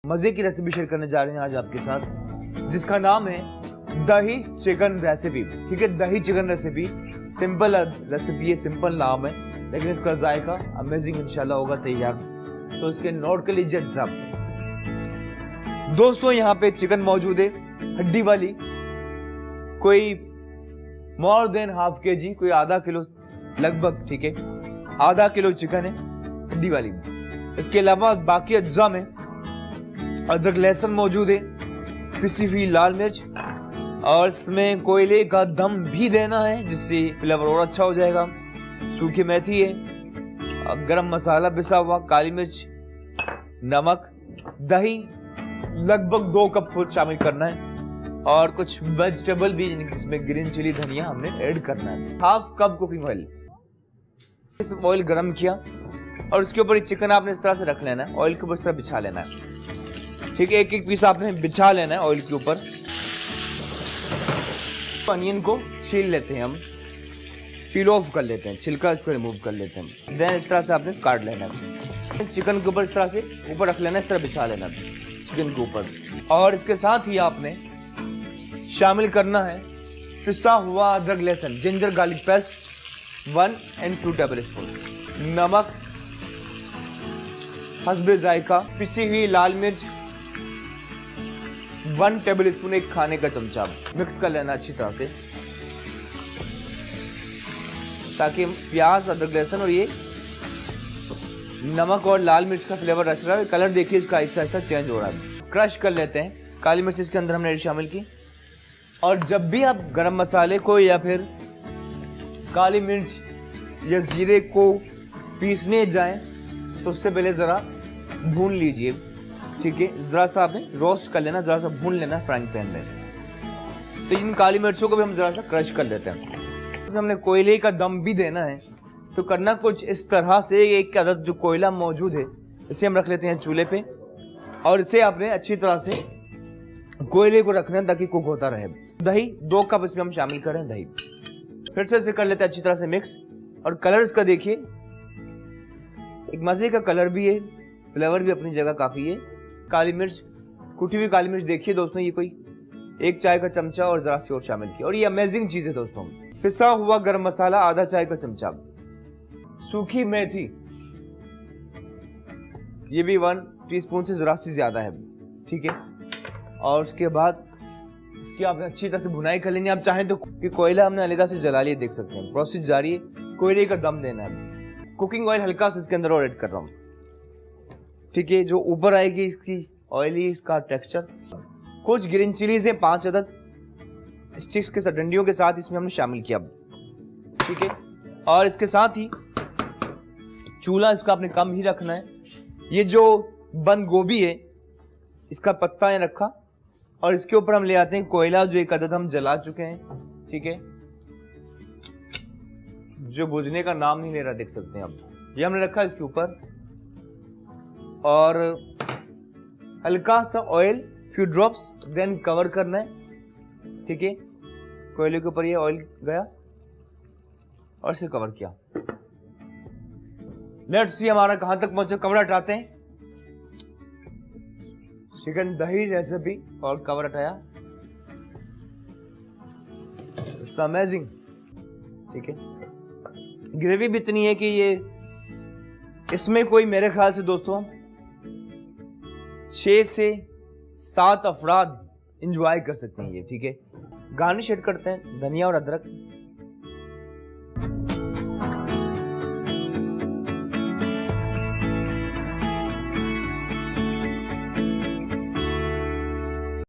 मजे की recipe share करने जा रहे हैं आज आपके साथ, जिसका नाम है दही चिकन रेसिपी। ठीक है, दही चिकन रेसिपी सिंपल रेसिपी है, सिंपल नाम है, लेकिन इसका जायका अमेजिंग इंशाल्लाह होगा तैयार। तो इसके नोट कर लीजिए सब दोस्तों। यहाँ पे चिकन मौजूद है, हड्डी वाली, कोई मोर देन हाफ kg, कोई आधा किलो लगभग। ठीक है, आधा किलो चिकन है हड्डी वाली। इसके अलावा बाकी अज्जा में अदरक लहसुन मौजूद है, पिसी हुई लाल मिर्च, और इसमें कोयले का दम भी देना है जिससे फ्लेवर और अच्छा हो जाएगा। सूखी मेथी है, गरम मसाला पिसा हुआ, काली मिर्च, नमक, दही लगभग 2 कप फुल शामिल करना है, और कुछ वेजिटेबल भी जिसमें ग्रीन चिली धनिया हमने ऐड करना है। Half cup cooking oil. इस ऑयल गरम किया और उसके ऊपर चिकन आपने इस तरह से रख लेना है, ऑयल के ऊपर इस तरह बिछा लेना है। ठीक है, एक एक पीस आपने बिछा लेना है ऑयल के ऊपर। अनियन को छील लेते हैं हम, पील ऑफ कर लेते हैं, छिलका इसको रिमूव कर लेते हैं। देन इस तरह से आपने काट लेना है, चिकन के ऊपर इस तरह से ऊपर रख लेना, इस तरह बिछा लेना चिकन के ऊपर। और इसके साथ ही आपने शामिल करना है पिसा हुआ अदरक लहसुन, ginger garlic paste 1 and 2 table spoon, नमक हस्बे जायका, पिसी हुई लाल मिर्च 1 टेबल स्पून, एक खाने का चमचा। मिक्स कर लेना अच्छी तरह से ताकि प्याज, अदरक लहसुन और ये नमक और लाल मिर्च का फ्लेवर रच रहा है। कलर देखिए इसका आहिस्ता आहिस्ता चेंज हो रहा है। क्रश कर लेते हैं काली मिर्च, इसके अंदर हमने शामिल की। और जब भी आप गरम मसाले को या फिर काली मिर्च या जीरे को पीसने जाएं तो उससे पहले ज़रा भून लीजिए। ठीक है, ज़रा सा आपने रोस्ट कर लेना, ज़रा सा भून लेना फ्राइंग पैन में। तो इन काली मिर्चों को भी हम ज़रा सा क्रश कर लेते हैं। इसमें हमने कोयले का दम भी देना है, तो करना कुछ इस तरह से, एक अदद जो कोयला मौजूद है इसे हम रख लेते हैं चूल्हे पे, और इसे आपने अच्छी तरह से कोयले को रखना है ताकि कुक होता रहे। दही 2 कप इसमें हम शामिल करें, दही फिर से इसे कर लेते हैं अच्छी तरह से मिक्स। और कलर इसका देखिए, एक मजे का कलर भी है, फ्लेवर भी अपनी जगह काफी है। काली मिर्च, कुटी हुई काली मिर्च देखिए दोस्तों, ये कोई 1 चाय का चमचा और जरा सी और शामिल की। और ये अमेजिंग चीज है दोस्तों, पिसा हुआ गरम मसाला आधा चाय का चमचा, सूखी मेथी ये भी 1 टीस्पून से जरा सी ज्यादा है। ठीक है, और उसके बाद इसकी आपने अच्छी तरह से भुनाई कर लेनी। आप चाहें तो कि कोयला हमने अलग से जला लिया, देख सकते हैं प्रोसेस जारी है। कोयले का दम देना है। कुकिंग ऑयल हल्का सा इसके अंदर और ऐड कर रहा हूँ। ठीक है, जो ऊपर आएगी इसकी ऑयली इसका टेक्सचर। कुछ ग्रीन चिलीज है 5 अदद स्टिक्स के साथ, डंडियों के साथ इसमें हमने शामिल किया। ठीक है, और इसके साथ ही चूल्हा इसका आपने कम ही रखना है। ये जो बंद गोभी है इसका पत्ता है रखा, और इसके ऊपर हम ले आते हैं कोयला, जो 1 अदद हम जला चुके हैं। ठीक है, जो बुझने का नाम नहीं ले रहा, देख सकते हैं आप, ये हमने रखा इसके ऊपर। और हल्का सा oil, few drops, then cover करना है। ठीक है, कोयले के ऊपर ये ऑयल गया और इसे कवर किया। लेट्स सी हमारा कहां तक पहुंचे। कवर हटाते हैं, चिकन दही रेसिपी, और कवर हटाया। It's amazing. ठीक है, ग्रेवी भी इतनी है कि ये इसमें कोई मेरे ख्याल से दोस्तों 6 से 7 अफराद इंजॉय कर सकते हैं ये। ठीक है, गार्निश ऐड करते हैं धनिया और अदरक।